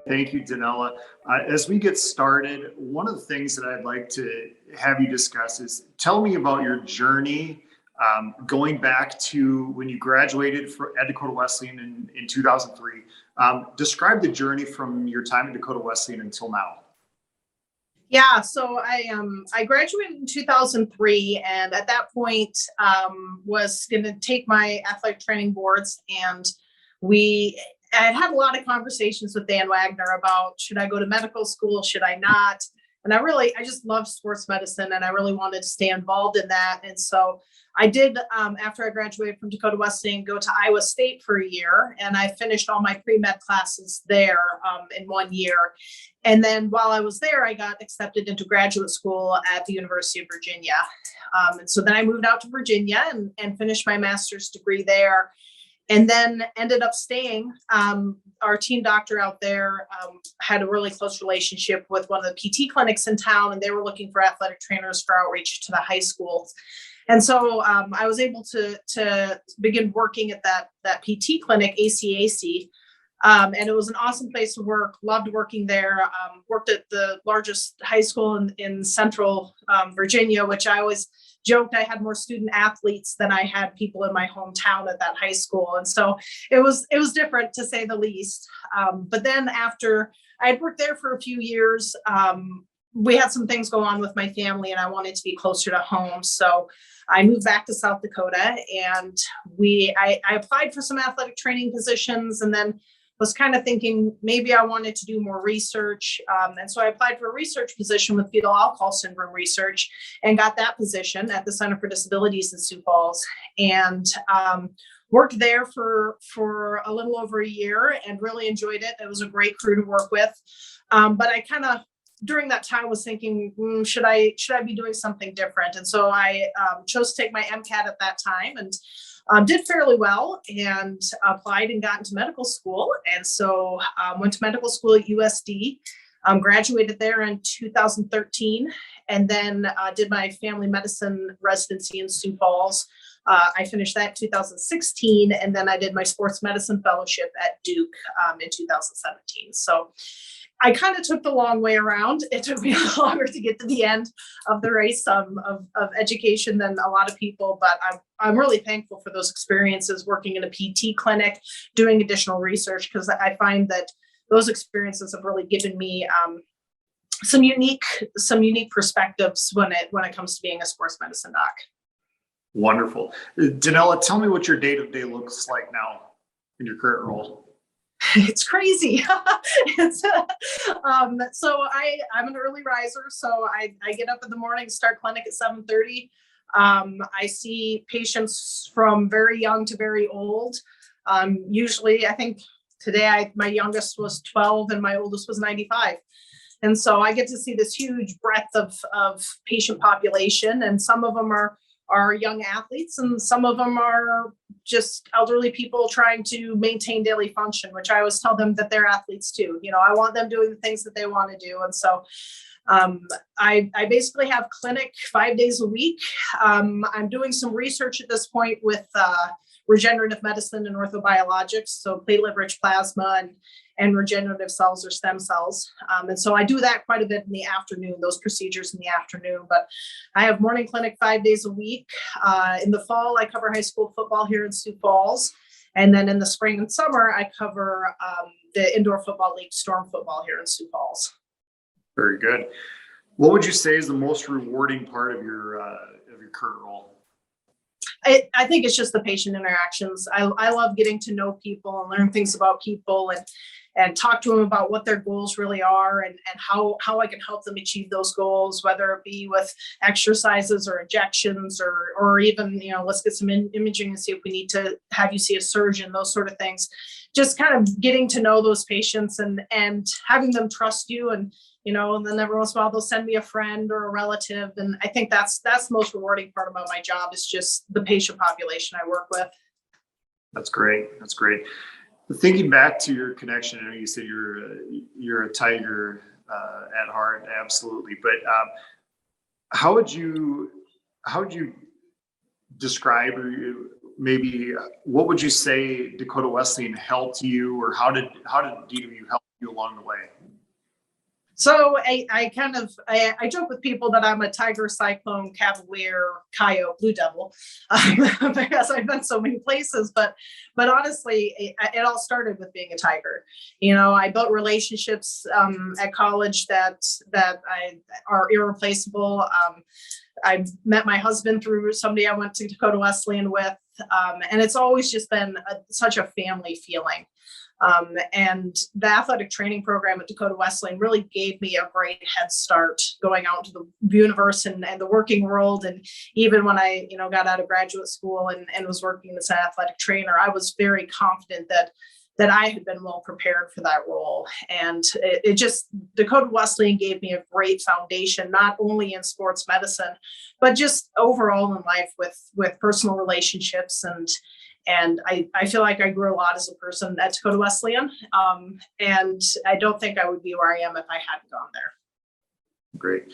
Thank you, Donella. As we get started, one of the things that I'd like to have you discuss is tell me about your journey going back to when you graduated at Dakota Wesleyan in 2003. Describe the journey from your time at Dakota Wesleyan until now. Yeah, so I graduated in 2003, and at that point was going to take my athletic training boards, and I had a lot of conversations with Dan Wagner about, should I go to medical school, should I not? And I just love sports medicine, and I really wanted to stay involved in that. And so I did, after I graduated from Dakota Wesleyan, go to Iowa State for a year, and I finished all my pre-med classes there in 1 year. And then while I was there, I got accepted into graduate school at the University of Virginia. And so then I moved out to Virginia and finished my master's degree there. And then ended up staying. Our team doctor out there had a really close relationship with one of the PT clinics in town, and they were looking for athletic trainers for outreach to the high schools. And so I was able to begin working at that PT clinic, ACAC. And it was an awesome place to work. Loved working there. Worked at the largest high school in central Virginia, which I always joked I had more student athletes than I had people in my hometown at that high school. And so it was different, to say the least. But then after I had worked there for a few years, we had some things go on with my family, and I wanted to be closer to home. So I moved back to South Dakota, and I applied for some athletic training positions, and then was kind of thinking maybe I wanted to do more research. And so I applied for a research position with fetal alcohol syndrome research and got that position at the Center for Disabilities in Sioux Falls, and worked there for a little over a year and really enjoyed it. It was a great crew to work with. But I kind of, during that time, was thinking, should I be doing something different? And so I chose to take my MCAT at that time, and did fairly well, and applied and got into medical school. And so went to medical school at USD, graduated there in 2013, and then did my family medicine residency in Sioux Falls. I finished that in 2016, and then I did my sports medicine fellowship at Duke in 2017. So I kind of took the long way around. It took me a little longer to get to the end of the race of education than a lot of people, but I'm really thankful for those experiences working in a PT clinic, doing additional research, because I find that those experiences have really given me some unique perspectives when it comes to being a sports medicine doc. Wonderful. Donella, tell me what your day-to-day looks like now in your current role. It's crazy. So I'm an early riser. So I get up in the morning, start clinic at 7:30. I see patients from very young to very old. Usually, I think today my youngest was 12 and my oldest was 95. And so I get to see this huge breadth of patient population, and some of them are young athletes, and some of them are just elderly people trying to maintain daily function, which I always tell them that they're athletes too. I want them doing the things that they want to do. And so I basically have clinic 5 days a week. I'm doing some research at this point with regenerative medicine and orthobiologics, so platelet-rich plasma and regenerative cells or stem cells. And so I do that quite a bit in the afternoon, those procedures in the afternoon. But I have morning clinic 5 days a week. In the fall, I cover high school football here in Sioux Falls. And then in the spring and summer, I cover the Indoor Football League Storm Football here in Sioux Falls. Very good. What would you say is the most rewarding part of your current role? I think it's just the patient interactions. I love getting to know people and learn things about people, and talk to them about what their goals really are, and how I can help them achieve those goals, whether it be with exercises or injections or even, let's get some imaging and see if we need to have you see a surgeon, those sort of things. Just kind of getting to know those patients and having them trust you, and then every once in a while they'll send me a friend or a relative. And I think that's the most rewarding part about my job, is just the patient population I work with. That's great. Thinking back to your connection, I know you said you're a Tiger at heart, absolutely. But how would you describe, or maybe what would you say Dakota Wesleyan helped you, or how did DW help you you along the way? So I joke with people that I'm a Tiger, Cyclone, Cavalier, Coyote, Blue Devil, because I've been so many places. But honestly, it all started with being a Tiger. I built relationships at college that are irreplaceable. I met my husband through somebody I went to Dakota Wesleyan with, and it's always just been such a family feeling. And the athletic training program at Dakota Wesleyan really gave me a great head start going out to the universe and the working world. And even when I, got out of graduate school and was working as an athletic trainer, I was very confident that I had been well prepared for that role. And Dakota Wesleyan gave me a great foundation, not only in sports medicine, but just overall in life with personal relationships. And I feel like I grew a lot as a person at Dakota Wesleyan. And I don't think I would be where I am if I hadn't gone there. Great.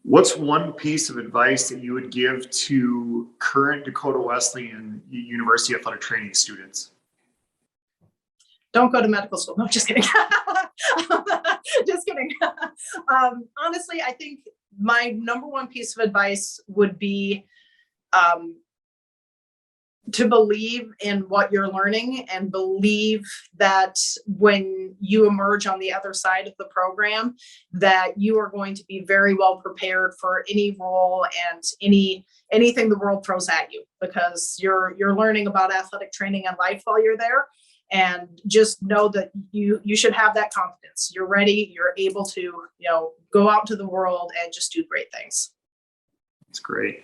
What's one piece of advice that you would give to current Dakota Wesleyan University athletic training students? Don't go to medical school. No, just kidding. Just kidding. Honestly, I think my number one piece of advice would be to believe in what you're learning and believe that when you emerge on the other side of the program, that you are going to be very well prepared for any role and anything the world throws at you, because you're learning about athletic training and life while you're there. And just know that you should have that confidence. You're ready. You're able to, go out to the world and just do great things. That's great.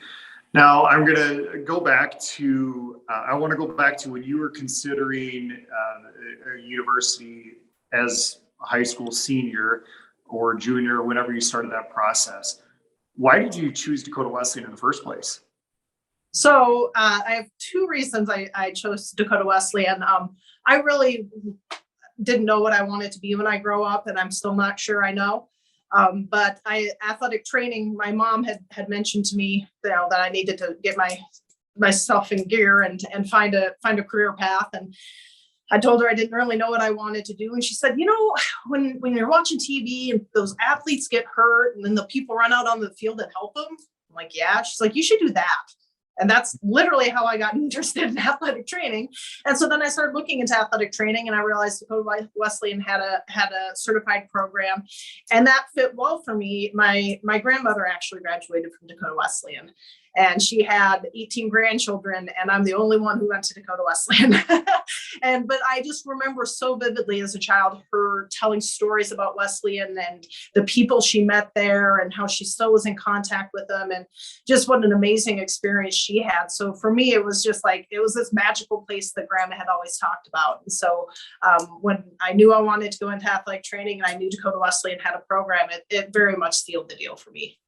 Now I'm going to go back to, I want to go back to when you were considering a university as a high school senior or junior, whenever you started that process. Why did you choose Dakota Wesleyan in the first place? So I have two reasons I chose Dakota Wesleyan. I really didn't know what I wanted to be when I grow up, and I'm still not sure I know. But athletic training, my mom had mentioned to me, that I needed to get myself in gear and find a career path. And I told her I didn't really know what I wanted to do. And she said, when you're watching TV and those athletes get hurt and then the people run out on the field and help them, I'm like, yeah. She's like, you should do that. And that's literally how I got interested in athletic training. And so then I started looking into athletic training, and I realized Dakota Wesleyan had a certified program, and that fit well for me. My grandmother actually graduated from Dakota Wesleyan, and she had 18 grandchildren, and I'm the only one who went to Dakota Wesleyan. But I just remember so vividly as a child her telling stories about Wesleyan and the people she met there and how she still was in contact with them, and just what an amazing experience she had. So for me, it was just like, it was this magical place that Grandma had always talked about. And so when I knew I wanted to go into athletic training and I knew Dakota Wesleyan had a program, it very much sealed the deal for me.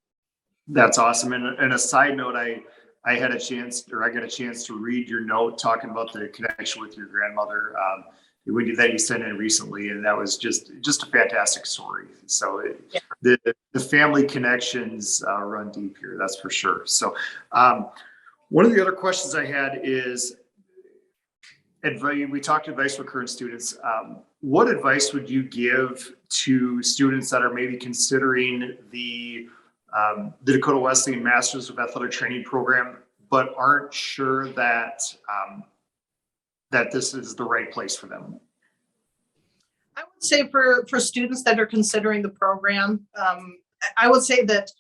That's awesome. And a side note, I got a chance to read your note talking about the connection with your grandmother that you sent in recently, and that was just a fantastic story. So the family connections run deep here, that's for sure. So one of the other questions I had is, we talked advice for current students. What advice would you give to students that are maybe considering the Dakota Wesleyan Masters of Athletic Training program, but aren't sure that this is the right place for them? I would say for students that are considering the program, I would say that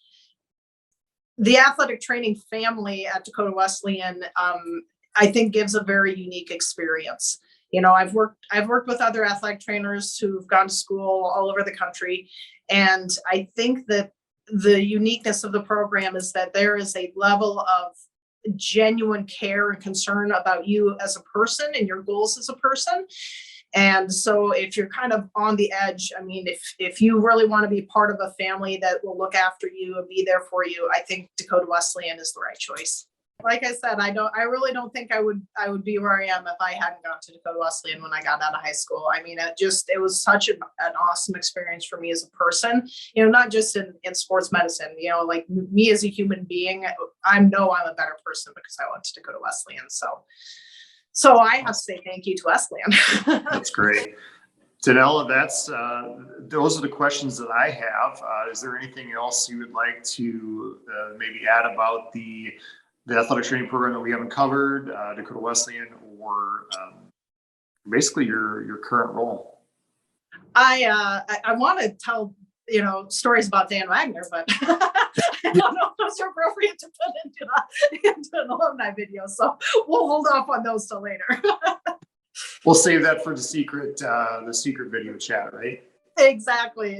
the athletic training family at Dakota Wesleyan, I think, gives a very unique experience. I've worked with other athletic trainers who've gone to school all over the country, and I think that the uniqueness of the program is that there is a level of genuine care and concern about you as a person and your goals as a person. And so if you're kind of on the edge, I mean, if you really want to be part of a family that will look after you and be there for you, I think Dakota Wesleyan is the right choice. Like I said, I really don't think I would be where I am if I hadn't gone to Dakota Wesleyan when I got out of high school. I mean, it was such an awesome experience for me as a person, not just in sports medicine, like me as a human being. I know I'm a better person because I went to Dakota Wesleyan. So I have to say thank you to Wesleyan. That's great. Danella, those are the questions that I have. Is there anything else you would like to maybe add about the athletic training program that we haven't covered, Dakota Wesleyan, or basically your current role? I want to tell stories about Dan Wagner, but I don't know if those are appropriate to put into an alumni video, so we'll hold off on those till later. We'll save that for the secret video chat, right? Exactly.